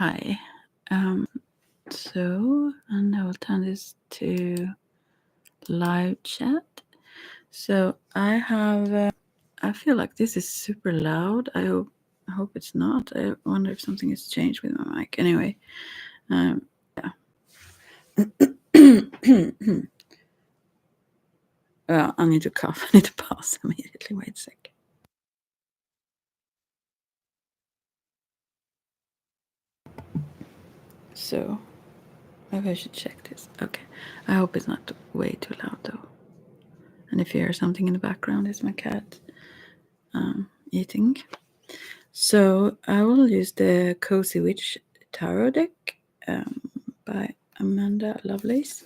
Hi. And I will turn this to live chat. So I have, I feel like this is super loud. I hope it's not. I wonder if something has changed with my mic. Anyway, yeah. Well, I need to cough. I need to pause immediately. Wait a sec. So maybe I should check this. Okay. I hope it's not way too loud though. And if you hear something in the background, it's my cat eating. So I will use the Cozy Witch Tarot deck by Amanda Lovelace.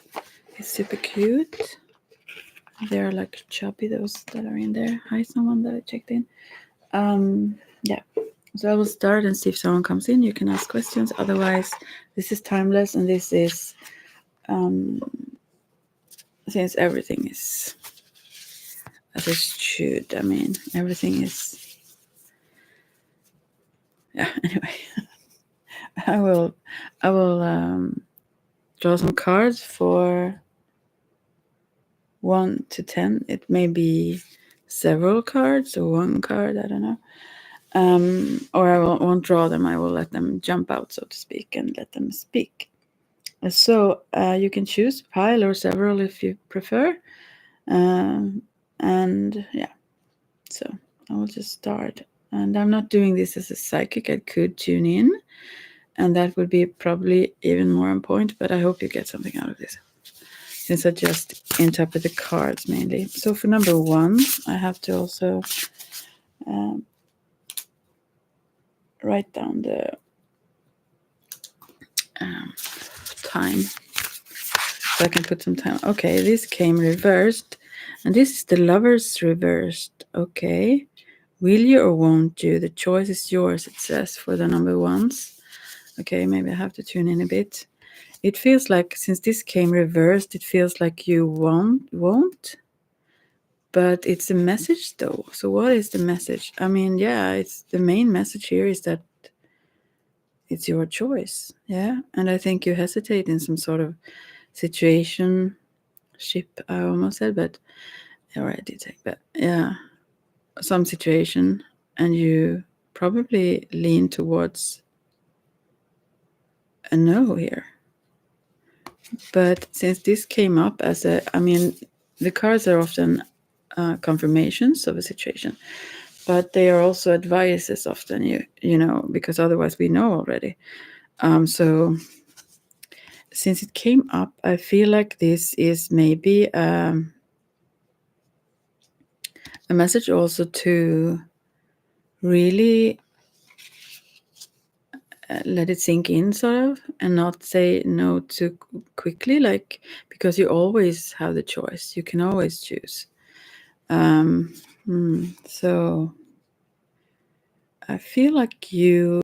It's super cute. They're like chubby, those that are in there. Hi, someone that I checked in. Yeah. So I will start and see if someone comes in. You can ask questions. Otherwise, this is timeless, and this is since everything is as it should. I mean, everything is. Yeah. Anyway, I will draw some cards for 1 to 10. It may be several cards or one card. I don't know. Or I won't draw them. I will let them jump out, so to speak, and let them speak. So you can choose pile or several if you prefer. And yeah, so I will just start. And I'm not doing this as a psychic. I could tune in, and that would be probably even more on point, but I hope you get something out of this, since I just interpret the cards mainly. So for number 1, I have to also write down the time, so I can put some time. Okay, this came reversed, and this is the Lovers reversed. Okay, will you or won't you? The choice is yours, it says, for the number 1s. Okay, maybe I have to tune in a bit. It feels like, since this came reversed, it feels like you won't. But it's a message though. So what is the message? I mean, yeah, it's the main message here is that it's your choice. Yeah. And I think you hesitate in some sort of situation, ship, I almost said, but or I did say, but yeah, some situation, and you probably lean towards a no here. But since this came up as I mean, the cards are often confirmations of a situation, but they are also advices often, you know, because otherwise we know already. So since it came up, I feel like this is maybe a message also to really let it sink in, sort of, and not say no too quickly, like, because you always have the choice. You can always choose. So I feel like you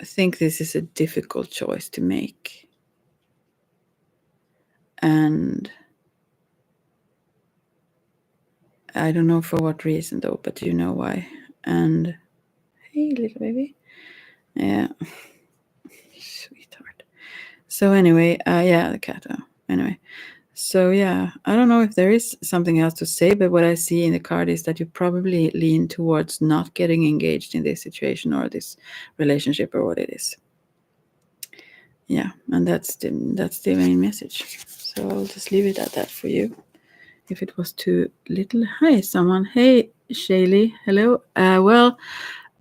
think this is a difficult choice to make. And I don't know for what reason though, but you know why. And hey, little baby. Yeah. Sweetheart. So anyway, yeah, the cat. Anyway. So yeah, I don't know if there is something else to say, but what I see in the card is that you probably lean towards not getting engaged in this situation or this relationship or what it is. Yeah, and that's the main message. So I'll just leave it at that for you. If it was too little. Hi, someone. Hey, Shaylee. Hello. Well,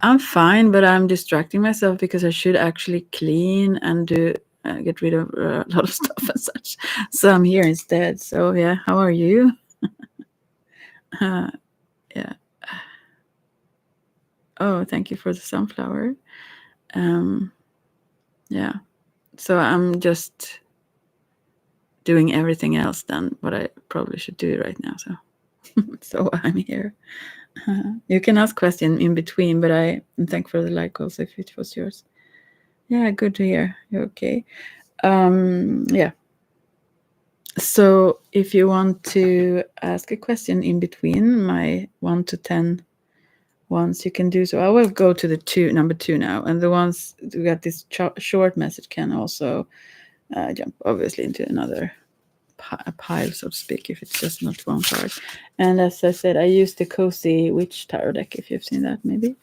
I'm fine, but I'm distracting myself because I should actually clean and do get rid of a lot of stuff and such. So I'm here instead. So yeah, how are you? Yeah. Oh, thank you for the sunflower. Yeah. So I'm just doing everything else than what I probably should do right now. So, so I'm here. You can ask questions in between, but I thank for the like also if it was yours. Yeah, good to hear. You're okay. Yeah. So if you want to ask a question in between my 1 to 10 ones you can do so. I will go to the number 2 now, and the ones who got this short message can also jump obviously into another pile, so to speak, if it's just not one card. And as I said, I used the Cozy Witch Tarot deck, if you've seen that, maybe.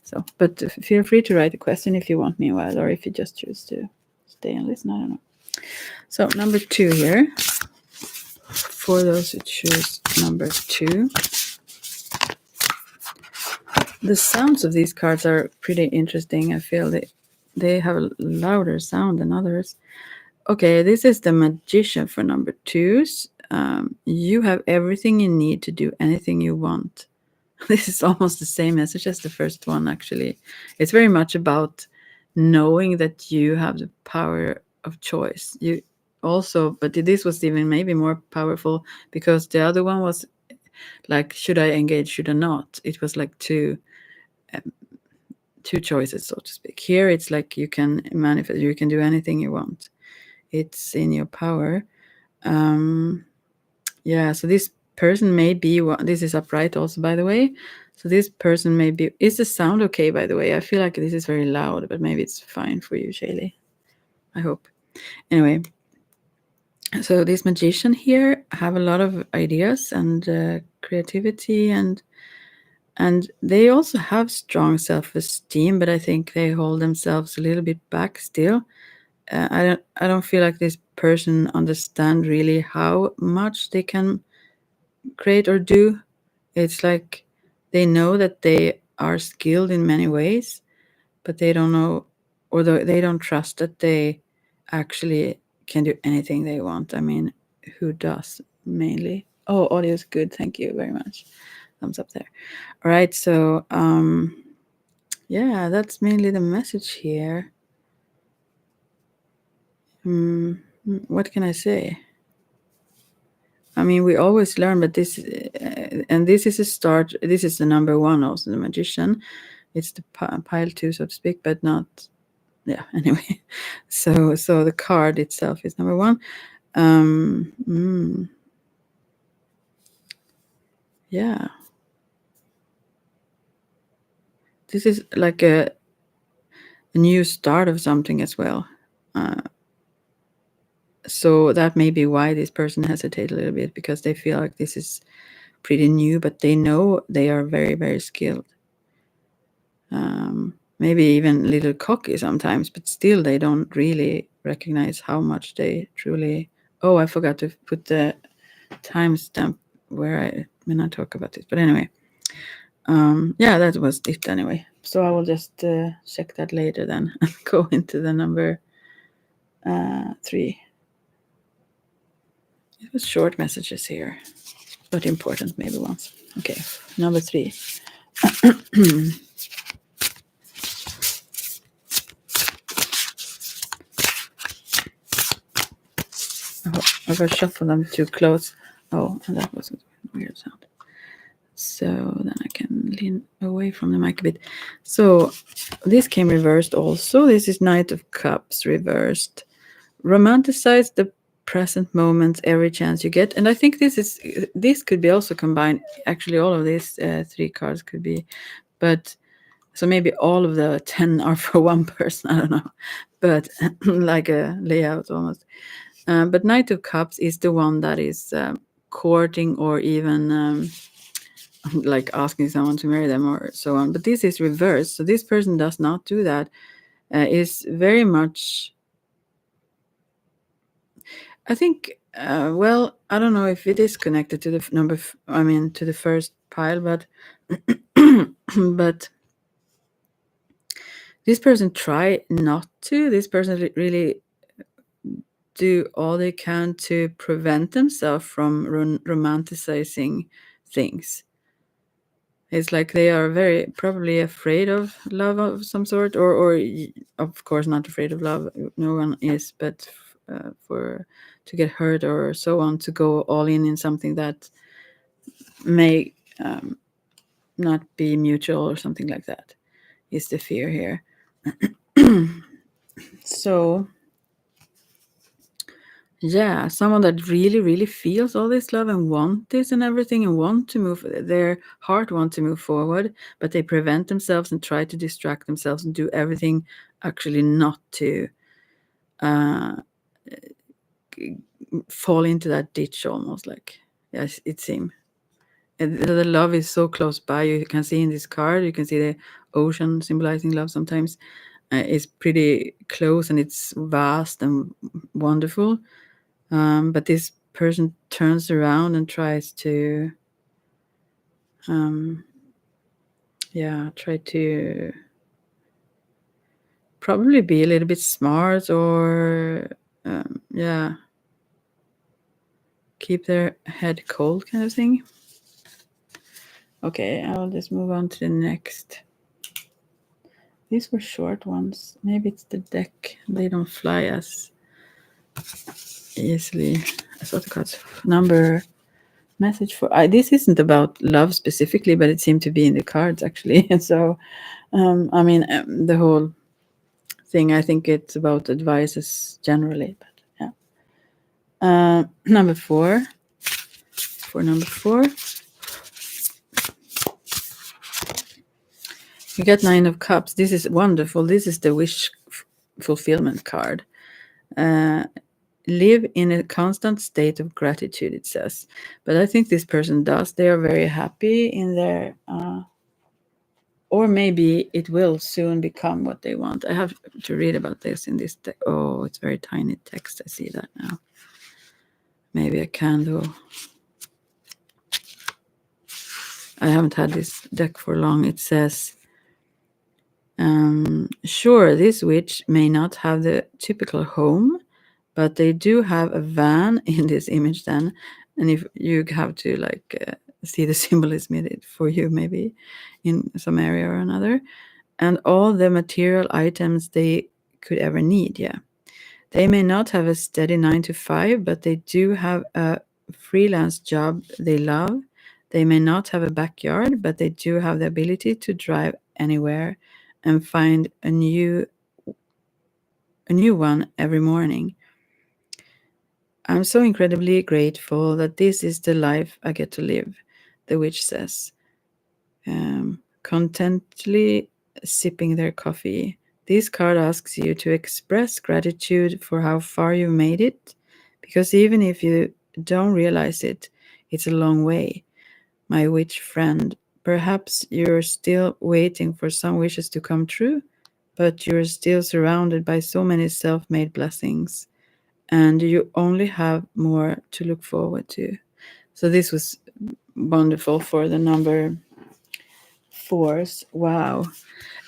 So, but feel free to write a question if you want, meanwhile, or if you just choose to stay and listen. I don't know. So, number 2 here. For those who choose number 2. The sounds of these cards are pretty interesting. I feel they have a louder sound than others. Okay, this is the Magician for number 2s. You have everything you need to do anything you want. This is almost the same message as the first one, actually. It's very much about knowing that you have the power of choice. You also, but this was even maybe more powerful because the other one was like, should I engage, should I not? It was like two choices, so to speak. Here it's like you can manifest, you can do anything you want. It's in your power. Yeah, so this person may be, this is upright also, by the way. So this person may be, is the sound okay, by the way? I feel like this is very loud, but maybe it's fine for you, Shaylee. I hope. Anyway, so this Magician here have a lot of ideas and creativity, and they also have strong self-esteem, but I think they hold themselves a little bit back still. I don't feel like this person understand really how much they can create or do. It's like they know that they are skilled in many ways, but they don't know, or they don't trust that they actually can do anything they want. I mean, who does mainly? Oh, audio is good. Thank you very much. Thumbs up there. All right. So, yeah, that's mainly the message here. What can I say? I mean, we always learn, but this, and this is a start. This is the number 1 also, the Magician. It's the pile 2, so to speak, but not, yeah, anyway. So the card itself is number 1. Yeah. This is like a new start of something as well. So that may be why this person hesitates a little bit, because they feel like this is pretty new, but they know they are very, very skilled. Maybe even a little cocky sometimes, but still they don't really recognize how much they truly. Oh, I forgot to put the timestamp when I talk about this. But anyway, yeah, that was it anyway. So I will just check that later then and go into the number 3. It was short messages here, but important maybe ones. Okay, number 3. I will shuffle them too close. Oh, and that was a weird sound. So then I can lean away from the mic a bit. So this came reversed also. This is Knight of Cups reversed. Romanticize the present moments every chance you get. And I think this could be also combined. Actually, all of these 3 cards could be. But so maybe all of the 10 are for one person. I don't know. But like a layout almost. But Knight of Cups is the one that is courting or even like asking someone to marry them or so on. But this is reversed. So this person does not do that. Is very much, I think, well, I don't know if it is connected to the to the first pile, but but this person try not to. This person really do all they can to prevent themselves from romanticizing things. It's like they are very probably afraid of love of some sort, or of course not afraid of love. No one is, but for to get hurt or so on, to go all in something that may not be mutual or something like that is the fear here. So Yeah, someone that really, really feels all this love and want this and everything and want to move, their heart want to move forward, but they prevent themselves and try to distract themselves and do everything actually not to uh, fall into that ditch almost like. Yes, it seems. The love is so close by. You can see in this card, you can see the ocean symbolizing love sometimes. It's pretty close and it's vast and wonderful. But this person turns around and tries to, try to probably be a little bit smart or, keep their head cold kind of thing. Okay, I'll just move on to the next. These were short ones. Maybe it's the deck. They don't fly as easily as other cards. Number message for this isn't about love specifically, but it seemed to be in the cards actually. And so, the whole thing. I think it's about advices generally, but yeah. Number four. For number four, you get Nine of Cups. This is wonderful. This is the wish fulfillment card. Live in a constant state of gratitude, it says. But I think this person does. They are very happy in their, or maybe it will soon become what they want. I have to read about this in this deck. Oh, it's very tiny text. I see that now. Maybe I can do. I haven't had this deck for long. It says, sure, this witch may not have the typical home, but they do have a van in this image then. And if you have to see the symbolism in it for you, maybe in some area or another, and all the material items they could ever need. Yeah. They may not have a steady 9 to 5, but they do have a freelance job they love. They may not have a backyard, but they do have the ability to drive anywhere and find a new one every morning. I'm so incredibly grateful that this is the life I get to live, the witch says, contently sipping their coffee. This card asks you to express gratitude for how far you've made it, because even if you don't realize it, it's a long way. My witch friend, perhaps you're still waiting for some wishes to come true, but you're still surrounded by so many self-made blessings, and you only have more to look forward to. So this was wonderful for the number 4s. Wow.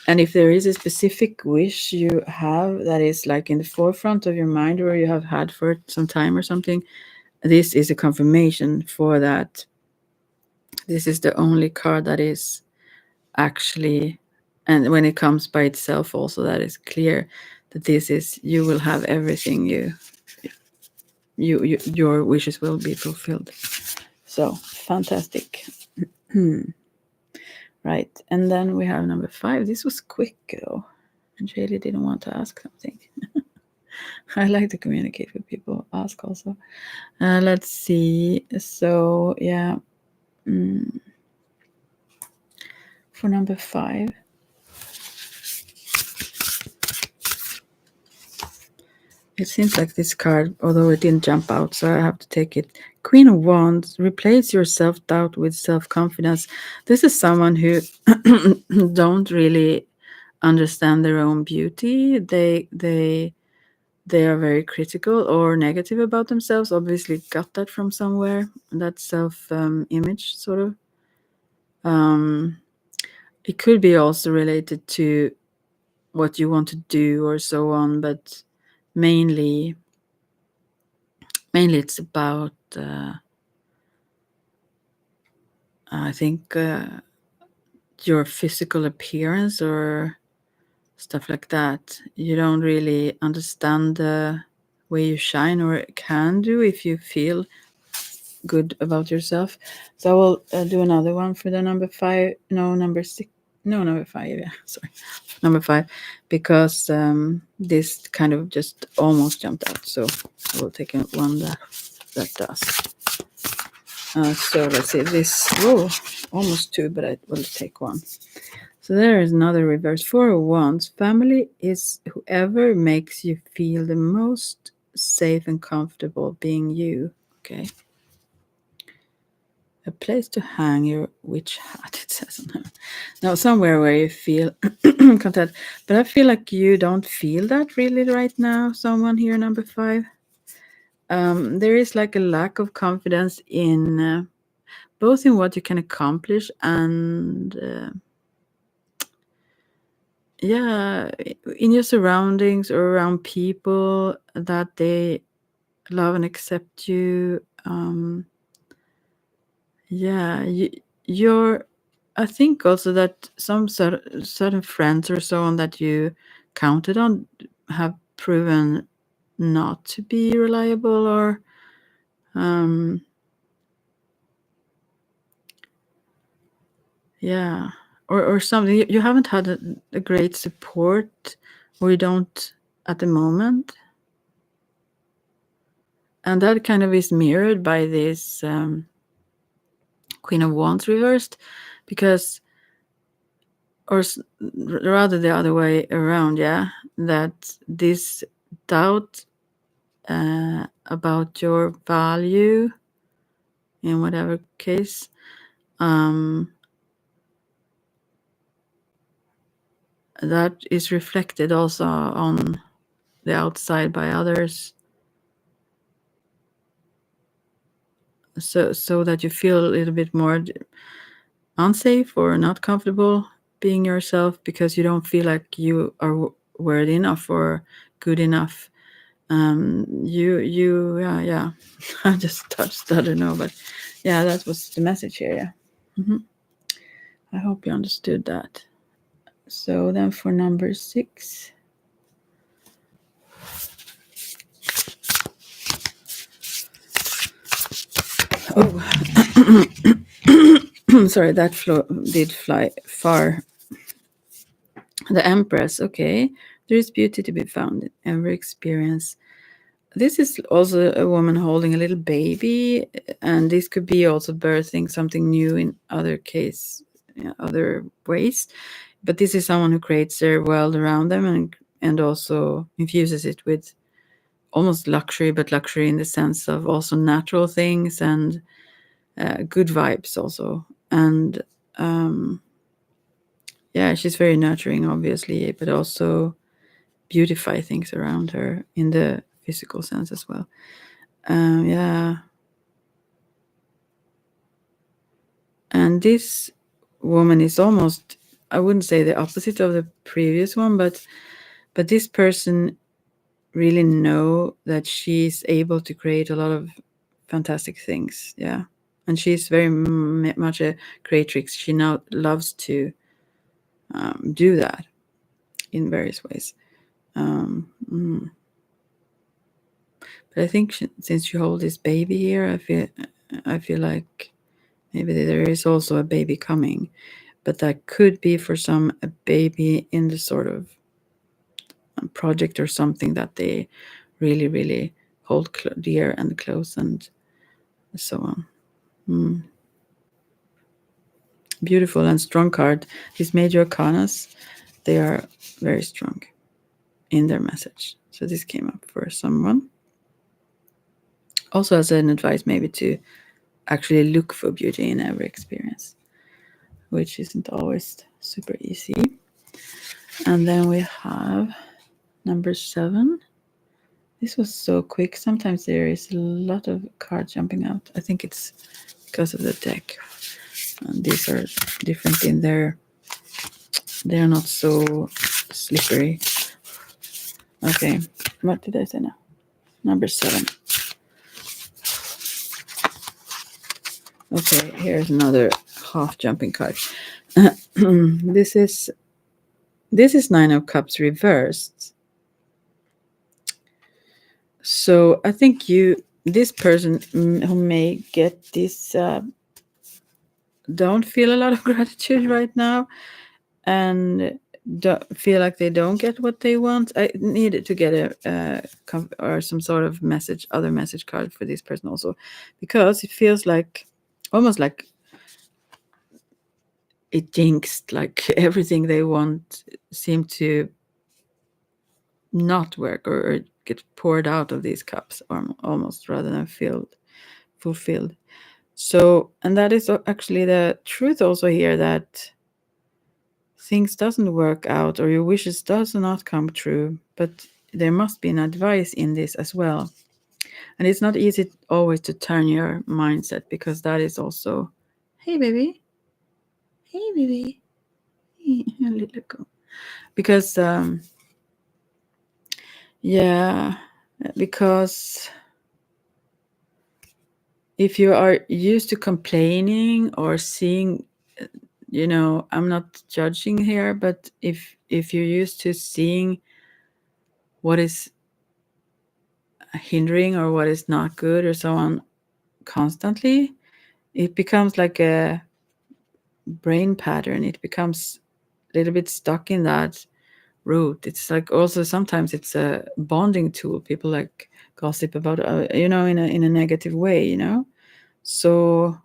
And if there is a specific wish you have that is like in the forefront of your mind or you have had for some time or something, this is a confirmation for that. This is the only card that is actually, and when it comes by itself also, that is clear that this is, you will have everything your wishes will be fulfilled. So fantastic. Right. And then we have number 5. This was quick though. And Shaylee didn't want to ask something. I like to communicate with people, ask also. Let's see. So, yeah. For number 5. It seems like this card, although it didn't jump out, so I have to take it. Queen of Wands, replace your self-doubt with self-confidence. This is someone who don't really understand their own beauty. They are very critical or negative about themselves. Obviously got that from somewhere, that self-image sort of. It could be also related to what you want to do or so on, but mainly it's about I think your physical appearance or stuff like that. You don't really understand the way you shine or can do if you feel good about yourself. So I will do another one for the number 5. No, number 6. No, number 5. Yeah, sorry, number 5, because this kind of just almost jumped out. So I will take one that does. So let's see this. Whoa, almost 2, but I will take one. So there is another reverse. 4 of Wands. Family is whoever makes you feel the most safe and comfortable being you. Okay. A place to hang your witch hat, it says on her. Now, somewhere where you feel content. But I feel like you don't feel that really right now, someone here, number 5. There is like a lack of confidence in both in what you can accomplish and yeah, in your surroundings or around people that they love and accept you. Yeah, you're. I think also that some certain friends or so on that you counted on have proven not to be reliable, or um, yeah, or something. You haven't had a great support, or you don't at the moment, and that kind of is mirrored by this Queen of Wands reversed, because or rather the other way around, yeah, that this doubt about your value in whatever case that is reflected also on the outside by others, so that you feel a little bit more unsafe or not comfortable being yourself because you don't feel like you are worthy enough or good enough. Yeah. I just touched, I don't know, but yeah, that was the message here. Yeah. I hope you understood that. So then for number 6, sorry, that did fly far. The Empress. Okay, there is beauty to be found in every experience. This is also a woman holding a little baby, and this could be also birthing something new in other ways. But this is someone who creates their world around them and also infuses it with almost luxury, but luxury in the sense of also natural things and good vibes also. And yeah, she's very nurturing, obviously, but also beautify things around her in the physical sense as well. Yeah. And this woman is almost, I wouldn't say the opposite of the previous one, but this person really know that she's able to create a lot of fantastic things. Yeah. And she's very much a creatrix. She now loves to do that in various ways. But I think since you hold this baby here, I feel like maybe there is also a baby coming, but that could be for some a baby in the sort of project or something that they really, really hold dear and close and so on. Beautiful and strong card. These major arcanas, they are very strong in their message. So this came up for someone. Also as an advice maybe to actually look for beauty in every experience, which isn't always super easy. And then we have number 7. This was so quick. Sometimes there is a lot of cards jumping out. I think it's because of the deck. And these are different in there. They're not so slippery. Okay, what did I say now? Number 7. Okay, here's another half jumping card. This is 9 of Cups reversed. So I think this person who may get this, don't feel a lot of gratitude right now. and feel like they don't get what they want. I needed to get or some sort of other message card for this person also, because it feels like almost like it jinxed, like everything they want seem to not work or get poured out of these cups, or almost, rather than fulfilled. So, and that is actually the truth also here, that things doesn't work out or your wishes does not come true, but there must be an advice in this as well. And it's not easy always to turn your mindset, because that is also, hey baby, hey baby, hey, little go. Because yeah, because if you are used to complaining or seeing, I'm not judging here, but if you're used to seeing what is hindering or what is not good or so on constantly, it becomes like a brain pattern. It becomes a little bit stuck in that route. It's like, also sometimes it's a bonding tool. People like gossip about, in a negative way, So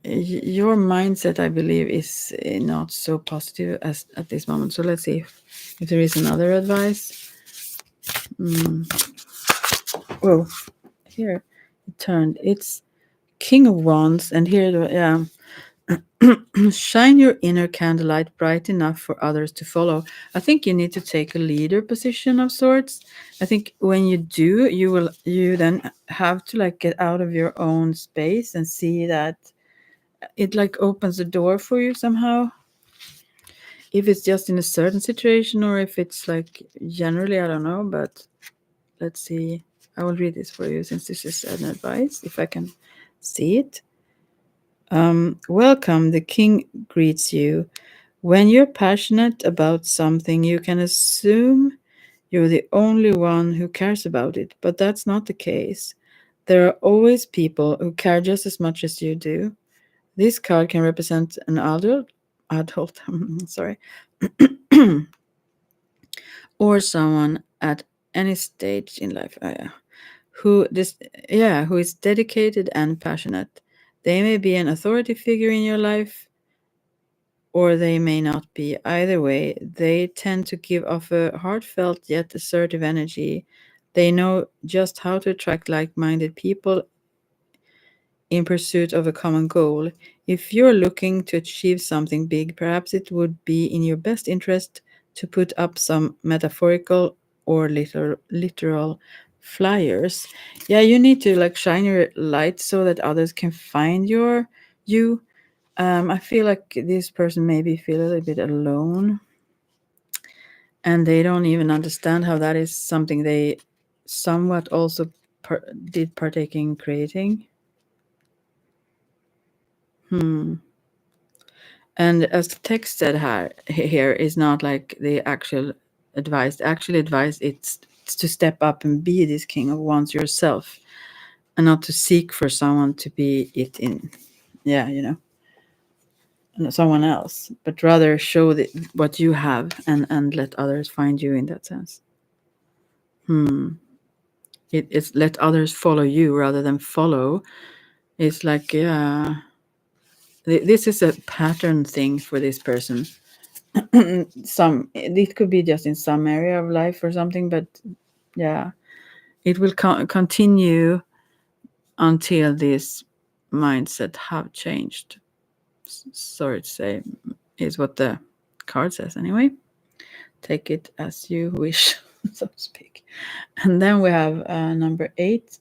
your mindset, I believe, is not so positive as at this moment. So let's see if there is another advice. Whoa, here it turned. It's King of Wands, and here, yeah. Shine your inner candlelight bright enough for others to follow. I think you need to take a leader position of sorts. I think when you do, you then have to like get out of your own space and see that it like opens the door for you somehow. If it's just in a certain situation or if it's like generally, I don't know, but let's see. I will read this for you since this is an advice, if I can see it. Welcome, the king greets you. When you're passionate about something, you can assume you're the only one who cares about it, but that's not the case. There are always people who care just as much as you do. This card can represent an adult, sorry, or someone at any stage in life, who is dedicated and passionate. They may be an authority figure in your life, or they may not be. Either way, they tend to give off a heartfelt yet assertive energy. They know just how to attract like-minded people in pursuit of a common goal. If you're looking to achieve something big, perhaps it would be in your best interest to put up some metaphorical or literal flyers. Yeah, you need to like shine your light so that others can find you. I feel like this person maybe feel a little bit alone, and they don't even understand how that is something they somewhat also did partake in creating. And as the text said here is not like the actual advice. The actual advice it's to step up and be this king of wands yourself, and not to seek for someone to be it in, yeah, someone else, but rather show what you have, and let others find you in that sense. It's let others follow you rather than follow. It's like, yeah, this is a pattern thing for this person. It could be just in some area of life or something, but yeah, it will continue until this mindset have changed. Sorry to say, is what the card says anyway. Take it as you wish, so to speak. And then we have number 8.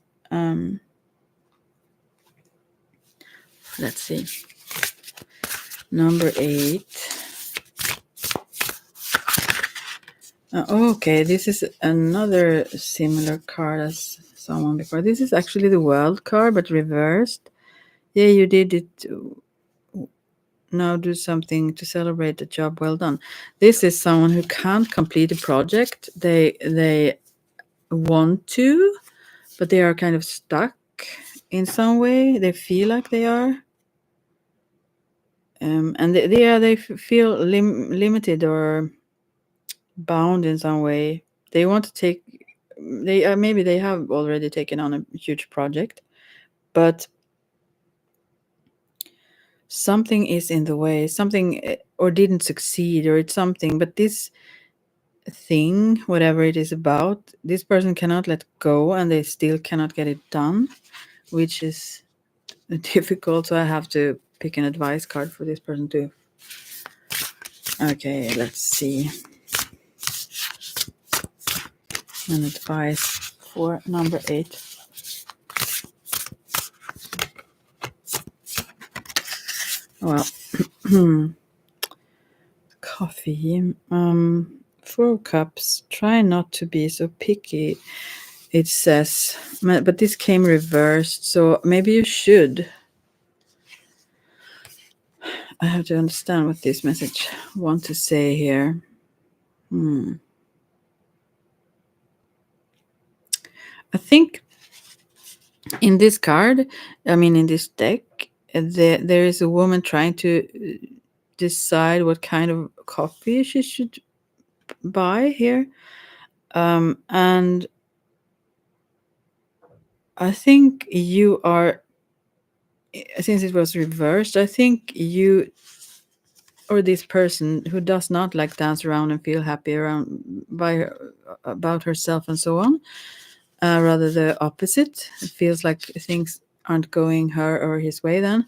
Let's see. Number 8. Okay, this is another similar card as someone before. This is actually the World card, but reversed. Yeah, you did it. Now do something to celebrate the job well done. This is someone who can't complete a project. They want to, but they are kind of stuck in some way. They feel like they are. And they feel limited or bound in some way. They want to take. They maybe they have already taken on a huge project, but something is in the way. Something or didn't succeed, or it's something. But this thing, whatever it is about, this person cannot let go, and they still cannot get it done, which is difficult. So I have to pick an advice card for this person too. Okay, let's see. An advice for number 8. Well, coffee. 4 cups. Try not to be so picky, it says. But this came reversed, so maybe you should. I have to understand what this message want to say here. I think in this card, in this deck, there is a woman trying to decide what kind of coffee she should buy here. And I think you are, since it was reversed, I think you or this person who does not like dance around and feel happy around about herself and so on, rather the opposite. It feels like things aren't going her or his way then.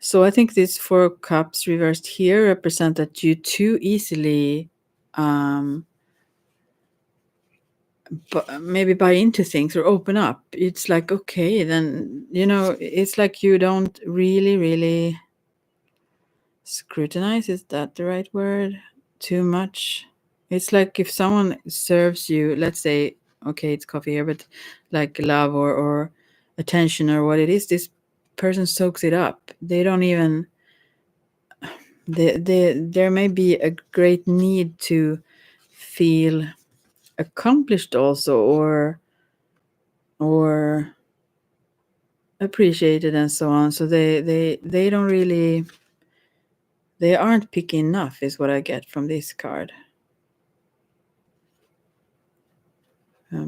So I think these 4 cups reversed here represent that you too easily maybe buy into things or open up. It's like, okay, then, it's like you don't really scrutinize. Is that the right word? Too much. It's like if someone serves you, let's say, okay, it's coffee here, but like love or attention or what it is, this person soaks it up. They don't even there may be a great need to feel accomplished also or appreciated and so on. So they don't really, they aren't picky enough is what I get from this card.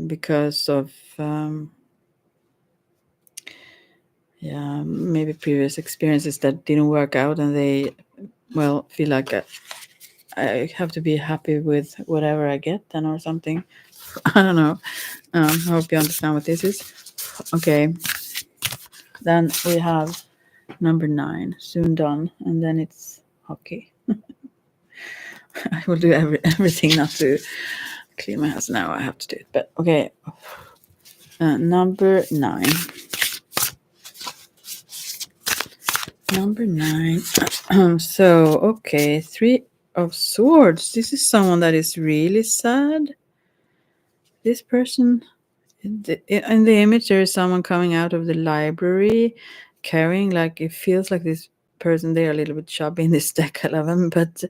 Because of maybe previous experiences that didn't work out, and they feel like I have to be happy with whatever I get then or something. I don't know. I hope you understand what this is. Okay, then we have number 9, soon done, and then it's hockey. I will do everything not to clean my house now. I have to do it, but okay. Number 9. Number 9. So, okay, 3 of Swords. This is someone that is really sad. This person, in the image, there is someone coming out of the library carrying, like, it feels like this person, they are a little bit chubby in this deck. I love them, but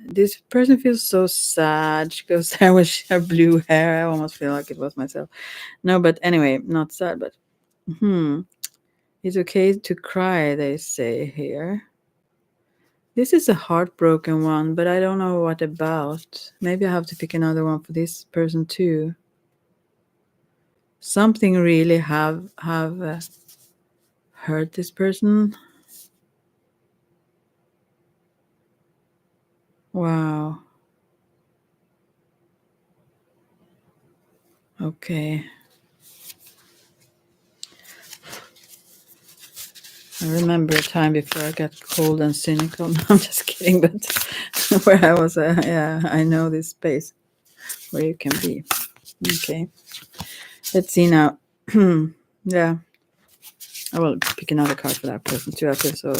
this person feels so sad. She goes there with her blue hair. I almost feel like it was myself. No, but anyway, not sad, but it's okay to cry, they say here. This is a heartbroken one, but I don't know what about. Maybe I have to pick another one for this person too. Something really have hurt this person. Wow. Okay. I remember a time before I got cold and cynical. No, I'm just kidding, but where I was, I know this space where you can be. Okay. Let's see now. Yeah. I will pick another card for that person too. I feel so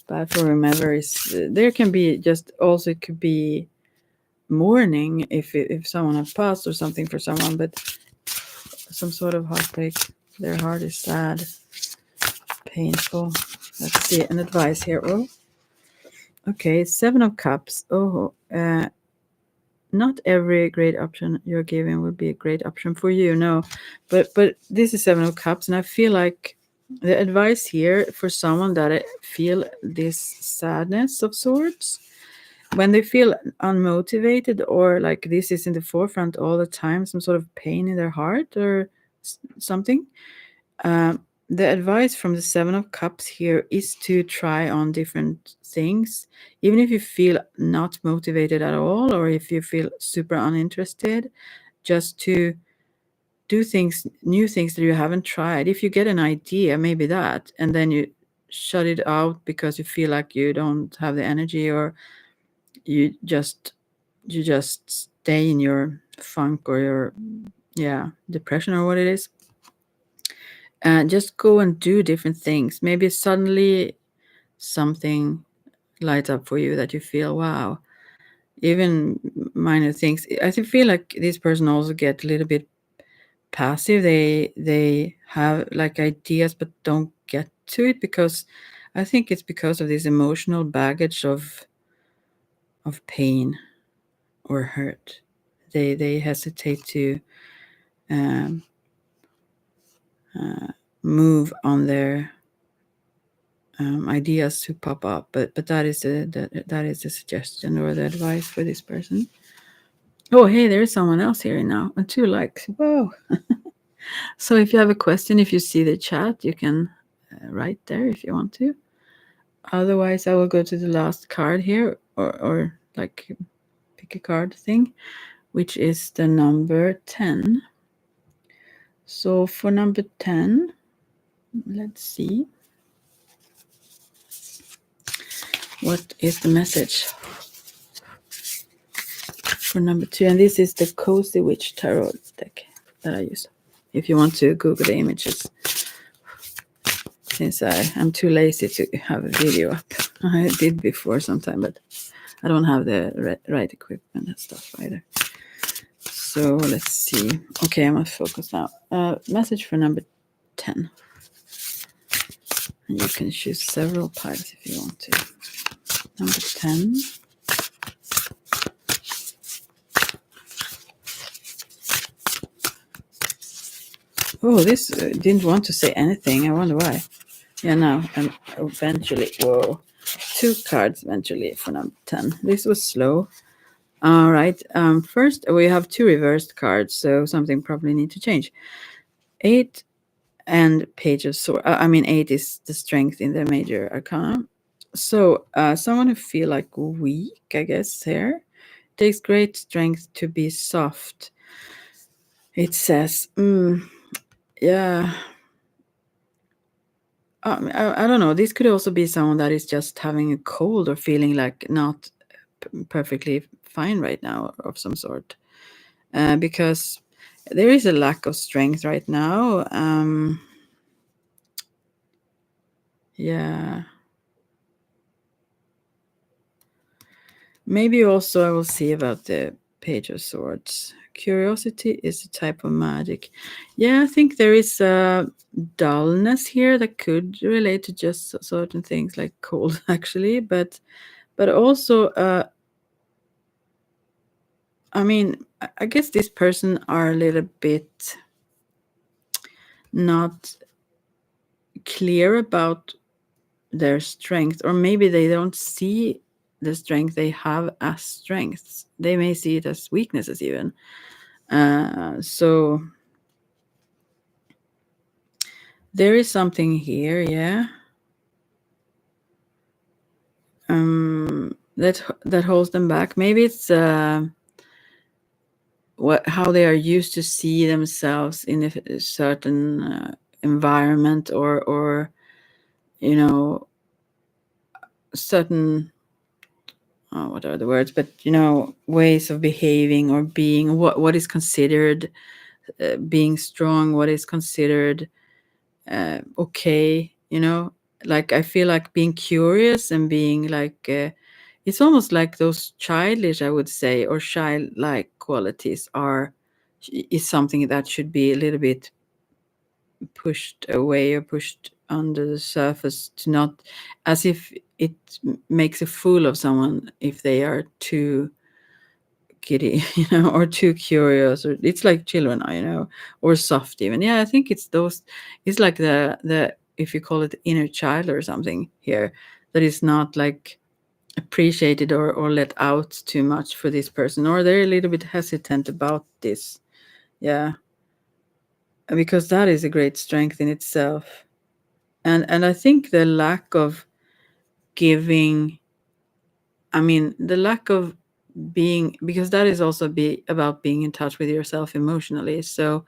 bad for whomever is. There can be just also, it could be mourning if someone has passed or something for someone, but some sort of heartbreak. Their heart is sad, painful. Let's see an advice here. Oh, okay, 7 of Cups. Oh, not every great option you're giving will be a great option for you. No, but this is 7 of Cups, and I feel like The advice here for someone that feel this sadness of sorts, when they feel unmotivated or like this is in the forefront all the time, some sort of pain in their heart or something, the advice from the Seven of Cups here is to try on different things, even if you feel not motivated at all or if you feel super uninterested, just to do things, new things that you haven't tried. If you get an idea, maybe that, and then you shut it out because you feel like you don't have the energy, or you just stay in your funk or your depression or what it is. Just go and do different things. Maybe suddenly something lights up for you that you feel, wow. Even minor things. I feel like this person also get a little bit passive. They have like ideas but don't get to it, because I think it's because of this emotional baggage of pain or hurt. They hesitate to um, move on their ideas to pop up. But that is that is the suggestion or the advice for this person. Oh, hey, there is someone else here now, and 2 likes. Whoa! So if you have a question, if you see the chat, you can write there if you want to. Otherwise, I will go to the last card here, or like pick a card thing, which is the number 10. So for number 10, let's see. What is the message for number 2? And this is the Cozy Witch Tarot deck that I use. If you want to Google the images, since I'm too lazy to have a video up. I did before sometime, but I don't have the right equipment and stuff either. So let's see. Okay, I must focus now. Message for number 10. And you can choose several piles if you want to. Number 10. Oh, this didn't want to say anything. I wonder why. Yeah, now, and eventually, whoa, 2 cards eventually for number 10. This was slow. All right. First, we have 2 reversed cards, so something probably need to change. 8 and Page of Swords. 8 is the strength in the major arcana. So, someone who feel like weak, I guess, here, takes great strength to be soft. It says, yeah. I don't know. This could also be someone that is just having a cold or feeling like not perfectly fine right now of some sort. Because there is a lack of strength right now. Yeah. Maybe also I will see about the Page of Swords. Curiosity is a type of magic. Yeah, I think there is a dullness here that could relate to just certain things like cold, actually. But also, I guess this person are a little bit not clear about their strength, or maybe they don't see the strength they have as strengths. They may see it as weaknesses even. So there is something here, yeah. That holds them back. Maybe it's how they are used to see themselves in a certain environment, or certain what are the words, but ways of behaving or being, what is considered being strong, what is considered okay, like I feel like being curious and being like it's almost like those childish, I would say, or childlike qualities is something that should be a little bit pushed away or pushed under the surface, to not, as if it makes a fool of someone if they are too giddy, or too curious, or it's like children are, or soft even. Yeah, I think it's those. It's like the if you call it inner child or something here, that is not like appreciated or let out too much for this person, or they're a little bit hesitant about this. Yeah, because that is a great strength in itself. And I think the lack of giving, I mean, the lack of being, because that is also about being in touch with yourself emotionally. So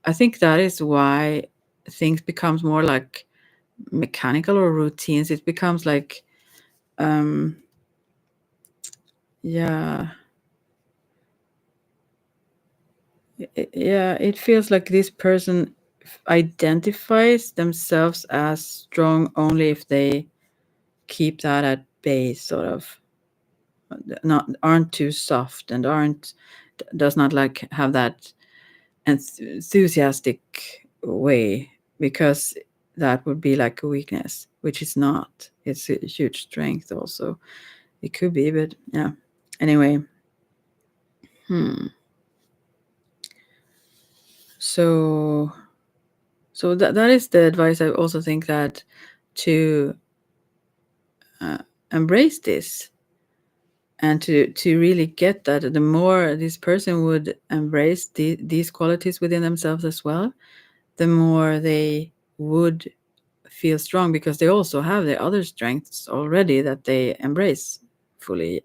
I think that is why things becomes more like mechanical or routines. It becomes like, um yeah, yeah, it feels like this person identifies themselves as strong only if they keep that at bay, sort of, not aren't too soft and aren't does not like have that enthusiastic way, because that would be like a weakness, which is not. It's a huge strength also. It could be, but yeah. Anyway, so that is the advice. I also think that to embrace this and to really get that, the more this person would embrace these qualities within themselves as well, the more they would feel strong, because they also have their other strengths already that they embrace fully.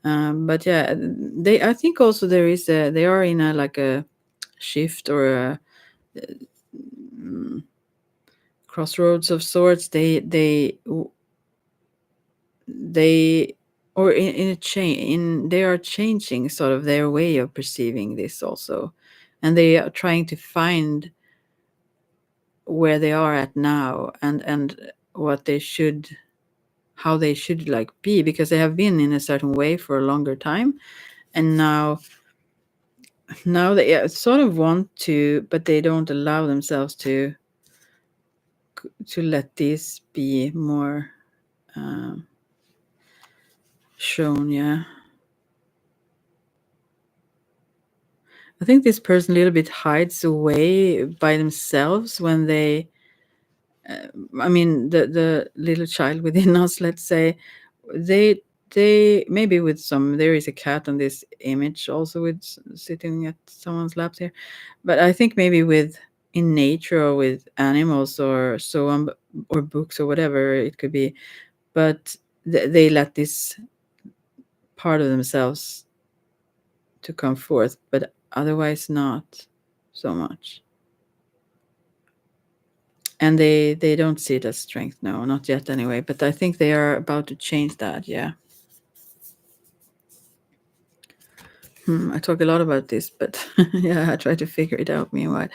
But yeah, they, I think also there is a, they are in a like a shift or a crossroads of sorts. They or in a change, in they are changing sort of their way of perceiving this also, and they are trying to find where they are at now, and what they should, how they should like be, because they have been in a certain way for a longer time, and now they sort of want to, but they don't allow themselves to let this be more shown. Yeah, I think this person a little bit hides away by themselves when they, I mean, the little child within us, let's say, they maybe with some, there is a cat on this image also with sitting at someone's laps here, but I think maybe with in nature or with animals or so on, or books or whatever it could be, but they let this part of themselves to come forth, but otherwise not so much. And they don't see it as strength, no, not yet anyway, but I think they are about to change that. Yeah. I talk a lot about this, but yeah, I try to figure it out meanwhile.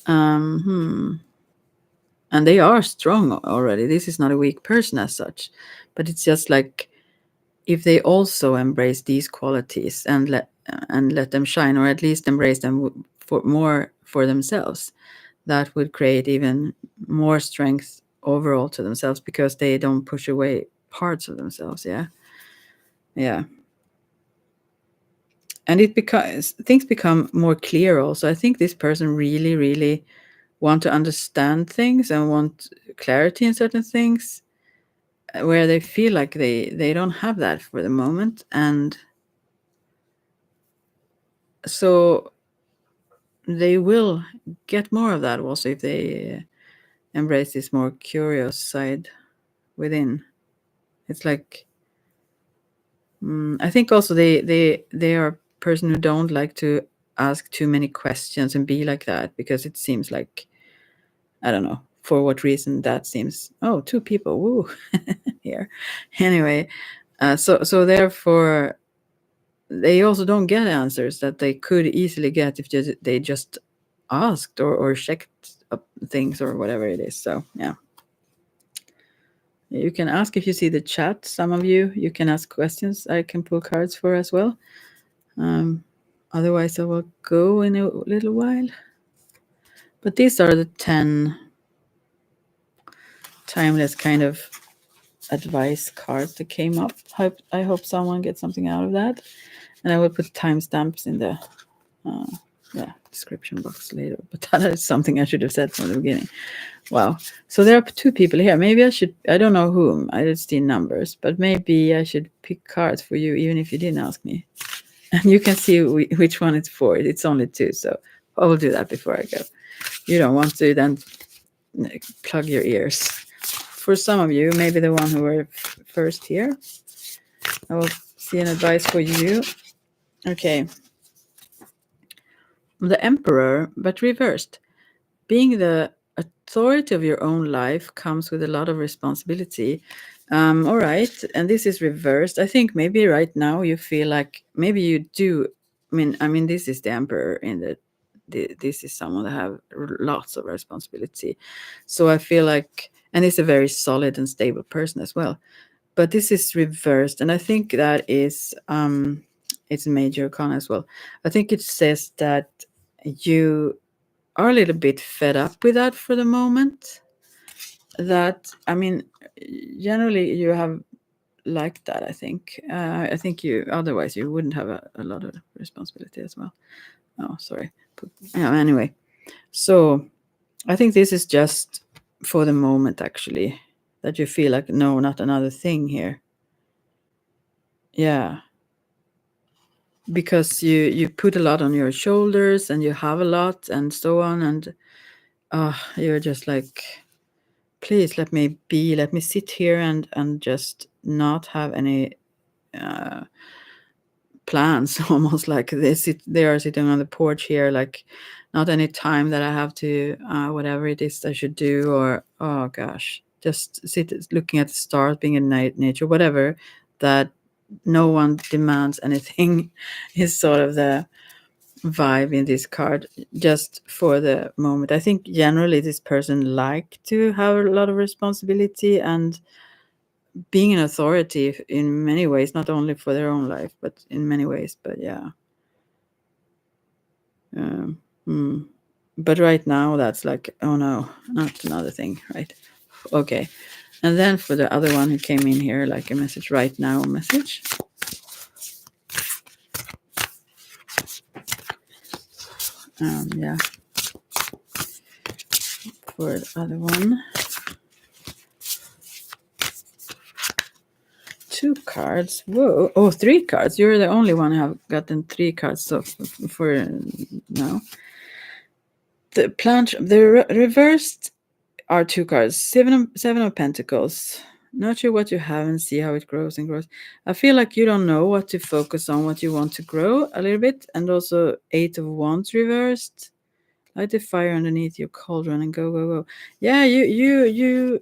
And they are strong already. This is not a weak person as such, but it's just like, if they also embrace these qualities and let them shine, or at least embrace them for more for themselves, that would create even more strength overall to themselves, because they don't push away parts of themselves. Yeah, yeah. And it becomes, things become more clear also. I think this person really really want to understand things and want clarity in certain things, where they feel like they don't have that for the moment. And so they will get more of that also if they embrace this more curious side within. It's like, I think also they are a person who don't like to ask too many questions and be like that, because it seems like, I don't know for what reason that seems. Oh, two people, woo, here. Anyway, so therefore they also don't get answers that they could easily get if they just asked or checked up things or whatever it is. So yeah, you can ask if you see the chat. Some of you can ask questions. I can pull cards for as well. Otherwise, I will go in a little while. But these are the 10 timeless kind of advice cards that came up. I hope someone gets something out of that. And I will put timestamps in the description box later. But that is something I should have said from the beginning. Wow. So there are two people here. Maybe I don't know whom. I just see numbers, but maybe I should pick cards for you, even if you didn't ask me. And you can see which one it's for. It's only two. So I will do that before I go. You don't want to then plug your ears. For some of you, maybe the one who were first here, I will see an advice for you. Okay. The Emperor, but reversed. Being the authority of your own life comes with a lot of responsibility. All right, and this is reversed. I think maybe right now you feel like maybe you do. I mean, this is the Emperor in this is someone that have lots of responsibility. So I feel like, and he's a very solid and stable person as well. But this is reversed, and I think that is it's a major con as well. I think it says that you are a little bit fed up with that for the moment. That, I mean, generally you have liked that. I think you, otherwise you wouldn't have a lot of responsibility as well. Oh, sorry. Yeah, anyway, so I think this is just for the moment, actually, that you feel like, no, not another thing here. Yeah, because you put a lot on your shoulders and you have a lot and so on, and you're just like, please let me be, let me sit here and just not have any plans. Almost like they are sitting on the porch here, like not any time that I have to whatever it is I should do, or oh gosh, just sit looking at the stars, being in nature, whatever, that no one demands anything is sort of the vibe in this card, just for the moment. I think generally this person like to have a lot of responsibility and being an authority in many ways, not only for their own life, but in many ways. But yeah. Um, hmm. But right now, that's like, oh no, not another thing, right? Okay. And then for the other one who came in here, like a message right now message. Yeah. For the other one. Two cards. Whoa. Oh, three cards. You're the only one who have gotten three cards. So for now. The reversed are two cards. Seven of Pentacles. Nurture what you have and see how it grows and grows. I feel like you don't know what to focus on, what you want to grow a little bit. And also Eight of Wands reversed. Light the fire underneath your cauldron and go, go, go. Yeah, you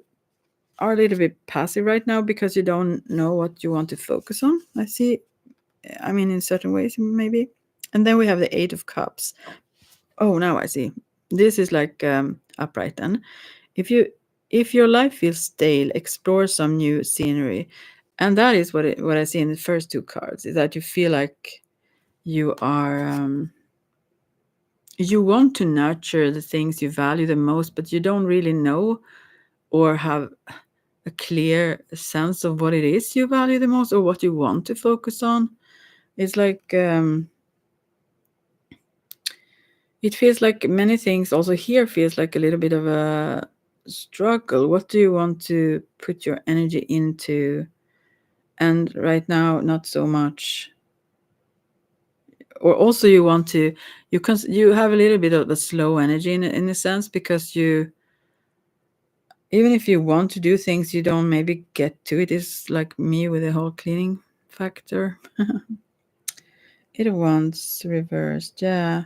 are a little bit passive right now because you don't know what you want to focus on. I see. I mean, in certain ways, maybe. And then we have the Eight of Cups. Oh, now I see. This is like upright then. If your life feels stale, explore some new scenery. And that is what I see in the first two cards, is that you feel like you are you want to nurture the things you value the most, but you don't really know or have a clear sense of what it is you value the most or what you want to focus on. It's like it feels like many things also here feels like a little bit of a struggle. What do you want to put your energy into? And right now, not so much. Or also you want to, you have a little bit of a slow energy in a sense, because you, even if you want to do things, you don't maybe get to it. It's like me with the whole cleaning factor. It wants reversed. Yeah.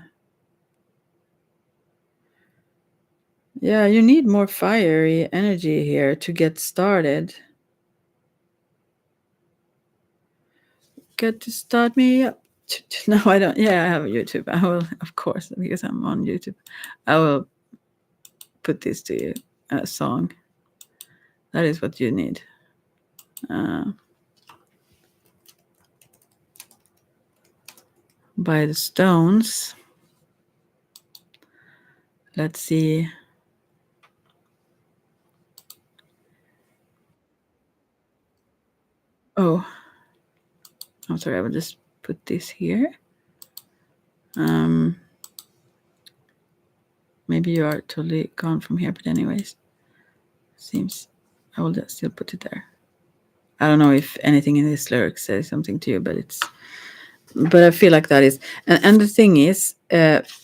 Yeah, you need more fiery energy here to get started. Get to start me up. No, I don't. Yeah, I have YouTube. I will, of course, because I'm on YouTube. I will put this to you, a song. That is what you need. By the Stones. Let's see. Oh, I'm sorry. I will just put this here. Maybe you are totally gone from here, but anyways, seems I will just still put it there. I don't know if anything in this lyric says something to you, but I feel like that is, and the thing is,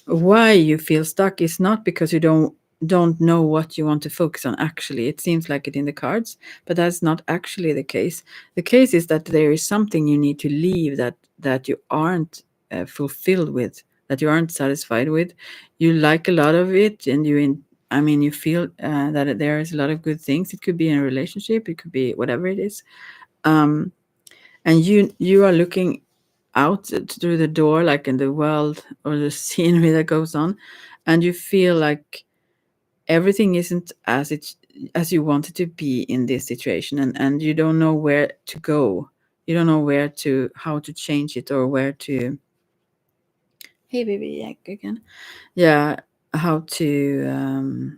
why you feel stuck is not because you don't know what you want to focus on. Actually, it seems like it in the cards, but that's not actually the case. The case is that there is something you need to leave, that you aren't fulfilled with, that you aren't satisfied with. You like a lot of it, and I mean, you feel that there is a lot of good things. It could be in a relationship, it could be whatever it is. Um, and you are looking out through the door, like in the world or the scenery that goes on, and you feel like everything isn't as you want it to be in this situation, and you don't know where to go. You don't know how to change it, or where to, hey baby, yeah, again, yeah, how to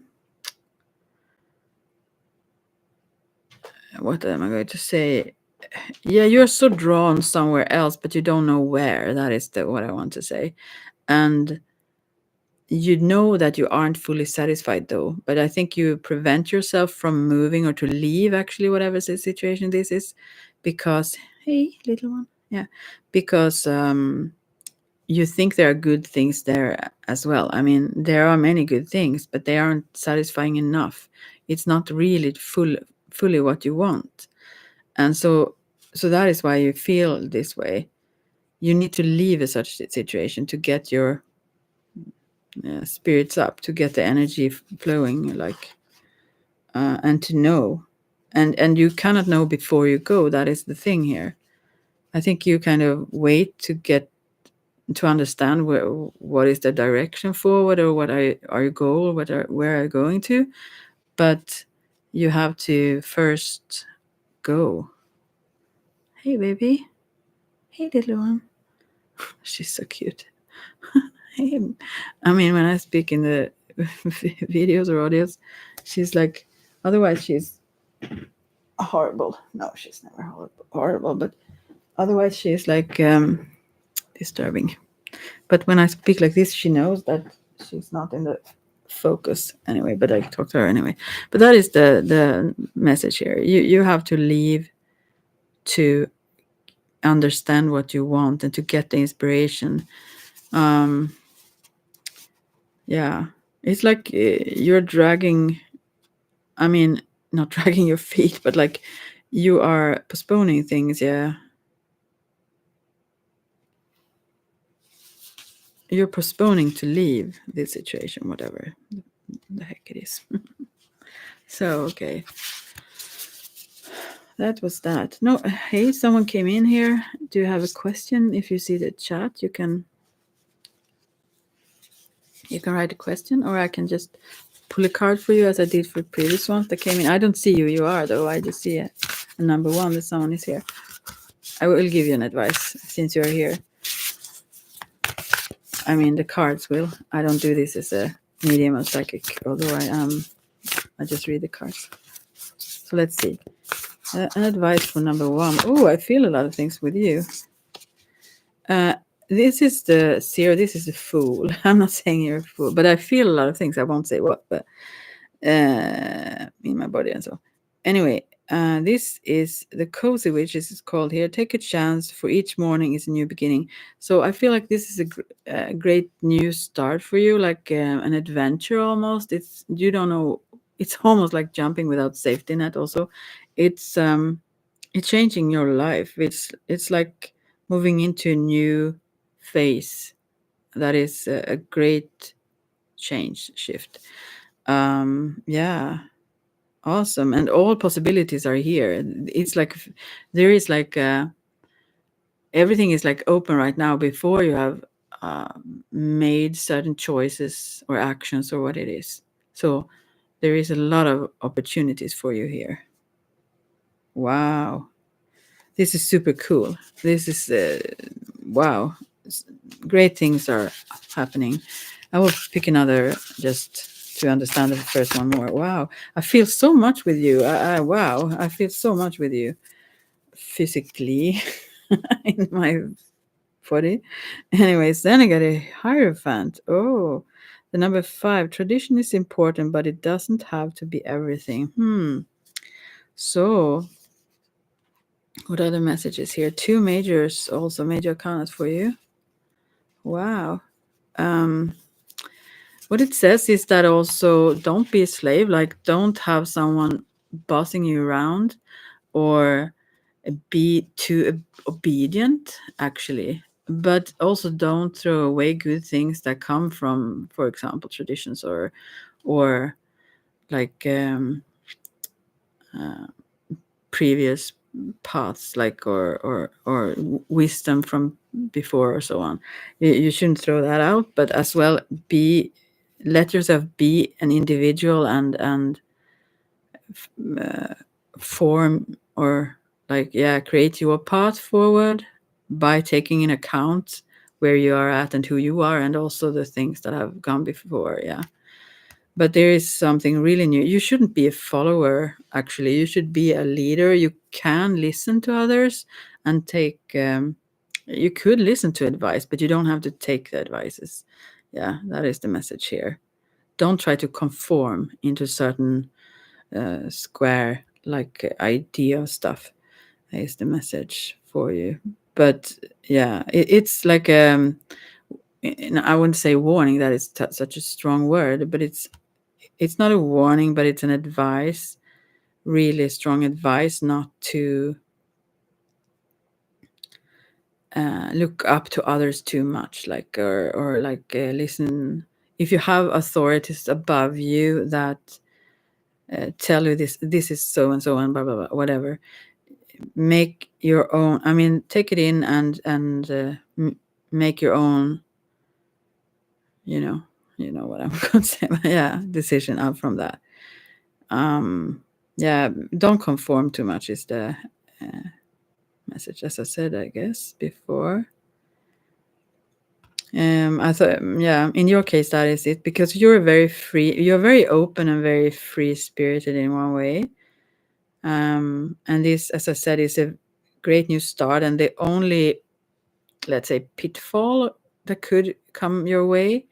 what am I going to say? Yeah, you're so drawn somewhere else, but you don't know where. That is what I want to say. And you know that you aren't fully satisfied though, but I think you prevent yourself from moving or to leave, actually, whatever the situation this is, because, hey little one, yeah, because you think there are good things there as well. I mean, there are many good things, but they aren't satisfying enough. It's not really fully what you want. And so that is why you feel this way. You need to leave a such situation to get your spirits up, to get the energy flowing, like, and to know, and you cannot know before you go. That is the thing here. I think you kind of wait to get to understand what is the direction forward, or what are your goal, where are you going to, but you have to first go. Hey baby, hey little one. She's so cute. Hey, I mean, when I speak in the videos or audios, she's like, otherwise she's horrible. No, she's never horrible, but otherwise she's like disturbing. But when I speak like this, she knows that she's not in the focus anyway. But I talk to her anyway. But that is the message here. You have to leave to understand what you want and to get the inspiration. Um, yeah, it's like you're dragging. I mean, not dragging your feet, but like you are postponing things. Yeah, you're postponing to leave this situation, whatever the heck it is. So, okay. That was that. No, hey, someone came in here. Do you have a question? If you see the chat, you can write a question, or I can just pull a card for you as I did for previous ones that came in. I don't see you. You are, though. I just see a number one that someone is here. I will give you an advice since you're here. I mean, the cards will. I don't do this as a medium or psychic, although I just read the cards. So let's see. An advice for number one. Oh, I feel a lot of things with you. This is the zero. This is the fool. I'm not saying you're a fool, but I feel a lot of things. I won't say what, but in my body and so. Anyway, this is the cozy witch. Is called here. Take a chance. For each morning is a new beginning. So I feel like this is a great new start for you, like an adventure almost. You don't know. It's almost like jumping without safety net. Also, it's changing your life. It's like moving into a new phase. That is a great shift. Yeah, awesome. And all possibilities are here. It's like there is like everything is like open right now before you have uh, made certain choices or actions or what it is. So there is a lot of opportunities for you here. Wow, this is super cool. This is wow, great things are happening. I will pick another just to understand the first one more. Wow, I feel so much with you. Wow, I feel so much with you physically in my funny. Anyways, then I got a Hierophant. Oh, the number 5. Tradition is important, but it doesn't have to be everything. So, what other messages here? 2 majors, also major arcanas for you. Wow. What it says is that also don't be a slave, like don't have someone bossing you around or be too obedient, actually. But also don't throw away good things that come from, for example, traditions or like previous paths, like or wisdom from before or so on. You shouldn't throw that out, but as well let yourself be an individual and form or like create your path forward by taking in account where you are at and who you are and also the things that have gone before. But there is something really new. You shouldn't be a follower, actually. You should be a leader. You can listen to others and take you could listen to advice, but you don't have to take the advices. That is the message here. Don't try to conform into certain square like idea stuff is the message for you. But it's like I wouldn't say warning, that is such a strong word, but it's not a warning, but it's an advice, really strong advice, not to look up to others too much, like or like listen. If you have authorities above you that tell you this is so and so and blah blah blah, whatever, make your own. I mean, take it in and make your own. You know what I'm going to say. Decision out from that. Don't conform too much is the message, as I said, I guess, before. I thought, in your case, that is it, because you're very open and very free spirited in one way. And this, as I said, is a great new start. And the only, let's say, pitfall that could come your way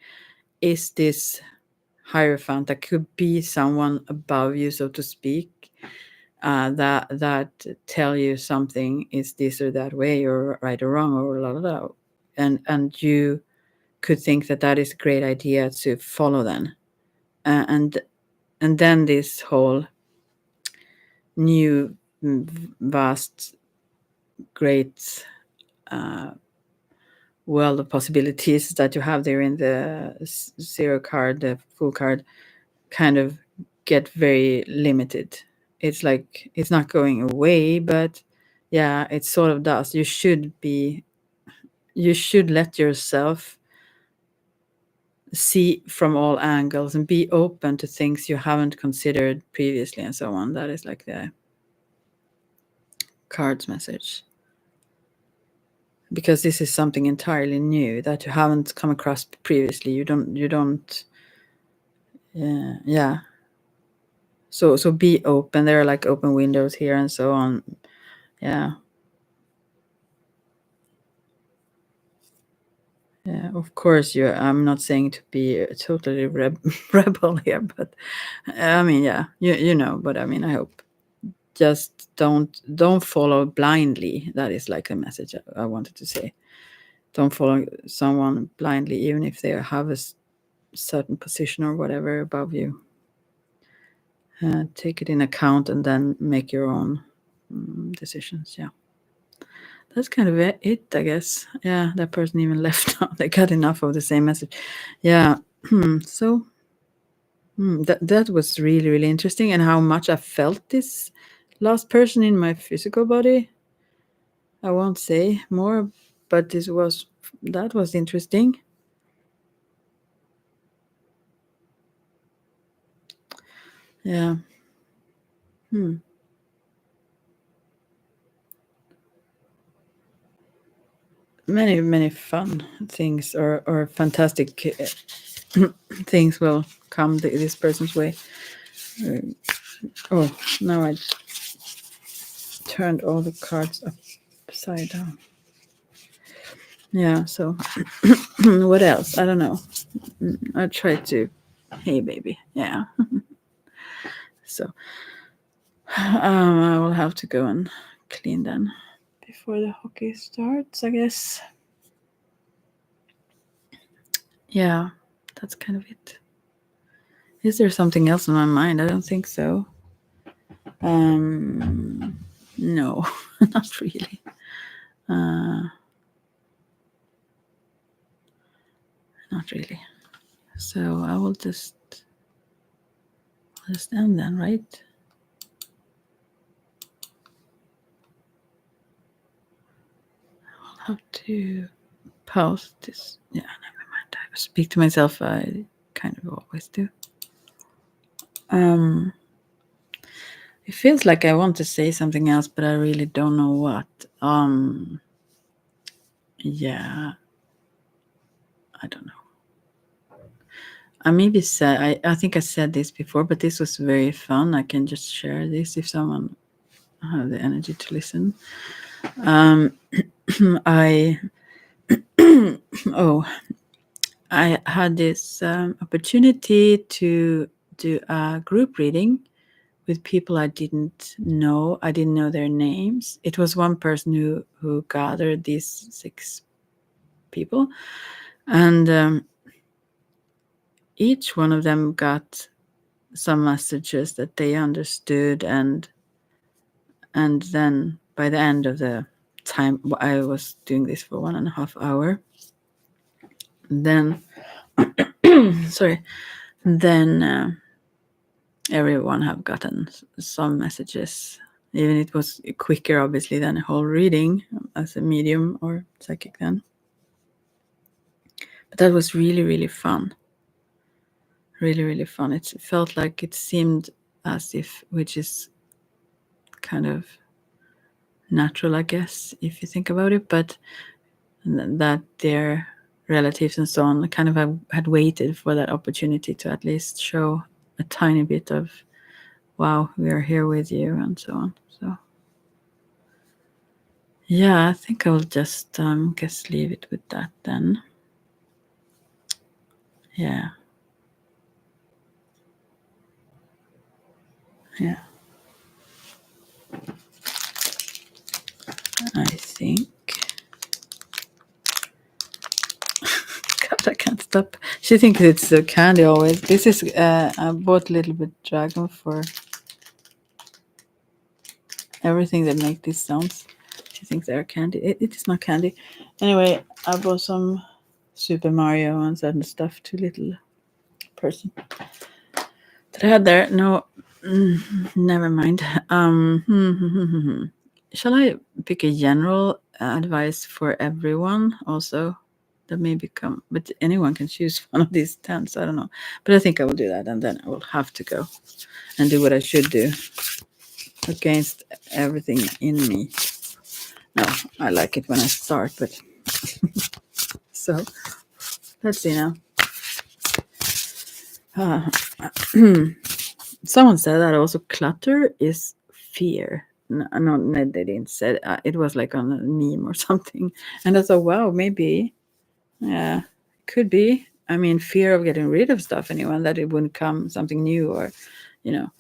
is this Hierophant that could be someone above you, so to speak, that tell you something is this or that way or right or wrong or la la la, and you could think that is a great idea to follow then, and then this whole new vast great world of possibilities that you have there in the zero card, the full card, kind of get very limited. It's like it's not going away, but it sort of does. You should let yourself see from all angles and be open to things you haven't considered previously and so on. That is like the cards message, because this is something entirely new that you haven't come across previously. You don't so be open. There are like open windows here and so on. Of course, I'm not saying to be a totally rebel here, but I mean, you know. But I mean, I hope just don't follow blindly. That is like a message I wanted to say. Don't follow someone blindly, even if they have a certain position or whatever above you. Take it in account and then make your own decisions. That's kind of it, I guess. That person even left now. They got enough of the same message. So that was really, really interesting, and how much I felt this last person in my physical body. I won't say more, but that was interesting. Yeah. Many, many fun things or fantastic things will come this person's way. Now I turned all the cards upside down. Yeah, so what else? I don't know. I try to. Hey, baby. Yeah. So I will have to go and clean then before the hockey starts, I guess. Yeah, that's kind of it. Is there something else on my mind? I don't think so. No, not really. Not really. So I will just end then, right? I'll have to pause this. Yeah, never mind. I speak to myself. I kind of always do. It feels like I want to say something else, but I really don't know what. Yeah, I don't know. I maybe said I think I said this before, but this was very fun. I can just share this if someone have the energy to listen. I oh, I had this opportunity to do a group reading with people I didn't know. I didn't know their names. It was one person who gathered these 6 people, and each one of them got some messages that they understood, and then by the end of the time I was doing this for 1.5 hour, then sorry, then everyone have gotten some messages. Even it was quicker, obviously, than a whole reading as a medium or psychic then. But that was really, really fun. Really, really fun. It felt like it seemed as if, which is kind of natural, I guess, if you think about it, but that their relatives and so on kind of had waited for that opportunity to at least show a tiny bit of, wow, we are here with you, and so on. So yeah, I think I will just guess leave it with that then. Yeah. Yeah. I think. God, I can't stop. She thinks it's candy always. This is I bought a little bit dragon for everything that make these sounds. She thinks they're candy. It is not candy. Anyway, I bought some Super Mario and certain stuff to little person that I had there. No, never mind. Shall I pick a general advice for everyone also? That may become, but anyone can choose one of these 10. So I don't know, but I think I will do that, and then I will have to go and do what I should do against everything in me. No, I like it when I start, but so let's see now. Someone said that also clutter is fear. No, they didn't say it was like on a meme or something. And I thought, wow, maybe, yeah, could be. I mean, fear of getting rid of stuff, anyone, that it wouldn't come something new or, you know,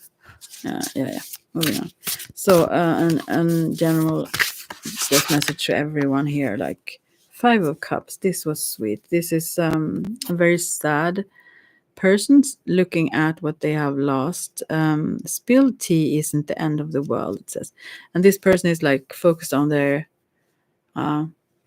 yeah. Moving on. So, and general just message to everyone here, like 5 of Cups. This was sweet. This is a very sad person's looking at what they have lost. Spilled tea isn't the end of the world, it says. And this person is like focused on their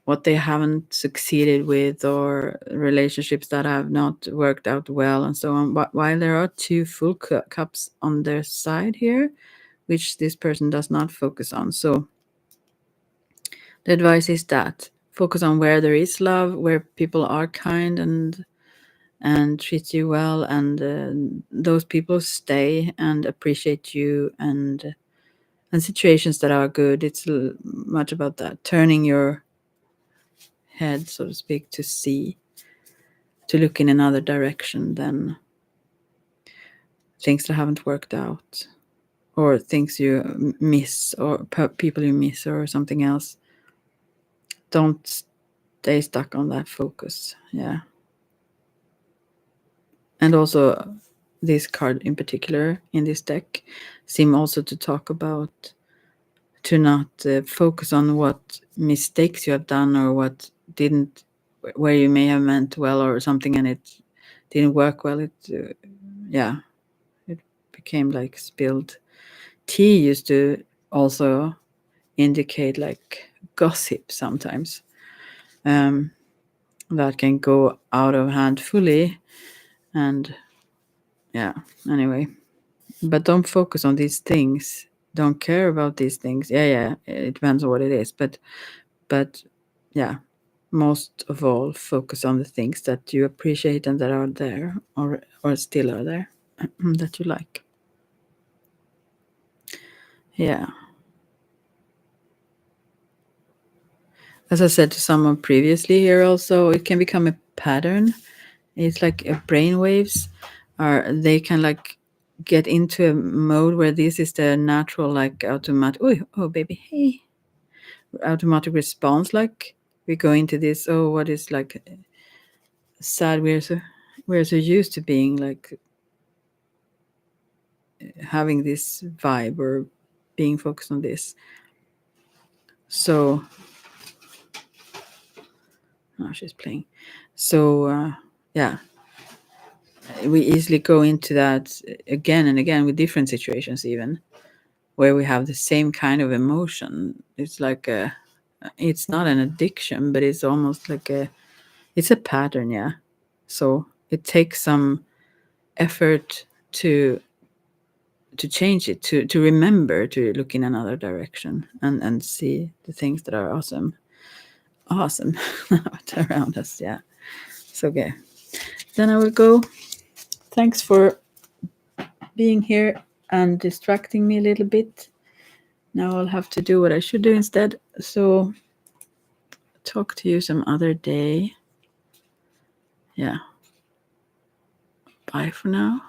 what they haven't succeeded with, or relationships that have not worked out well, and so on. But while there are 2 full cups on their side here, which this person does not focus on. So the advice is that focus on where there is love, where people are kind and treat you well, and those people stay and appreciate you, and situations that are good. It's much about that, turning your head, so to speak, to see, to look in another direction than things that haven't worked out, or things you miss, or people you miss, or something else. Don't stay stuck on that focus. Yeah. And also, this card in particular in this deck seem also to talk about to not focus on what mistakes you have done or what didn't, where you may have meant well or something and it didn't work well. It became like spilled tea. Used to also indicate like gossip sometimes, that can go out of hand fully. And anyway, but don't focus on these things, don't care about these things. It depends on what it is, but yeah, most of all focus on the things that you appreciate and that are there or still are there that you like. Yeah. As I said to someone previously here also, it can become a pattern. It's like brain waves, or they can like get into a mode where this is the natural, like automatic, oh baby, hey, automatic response. Like we go into this, what is like sad. We're so used to being like having this vibe or being focused on this. So now she's playing. So we easily go into that again and again with different situations, even where we have the same kind of emotion. It's like it's not an addiction, but it's almost like it's a pattern. Yeah. So it takes some effort to change it, to remember to look in another direction and see the things that are awesome around us. Yeah. So okay, then I will go. Thanks for being here and distracting me a little bit. Now I'll have to do what I should do instead. So talk to you some other day. Yeah. Bye for now.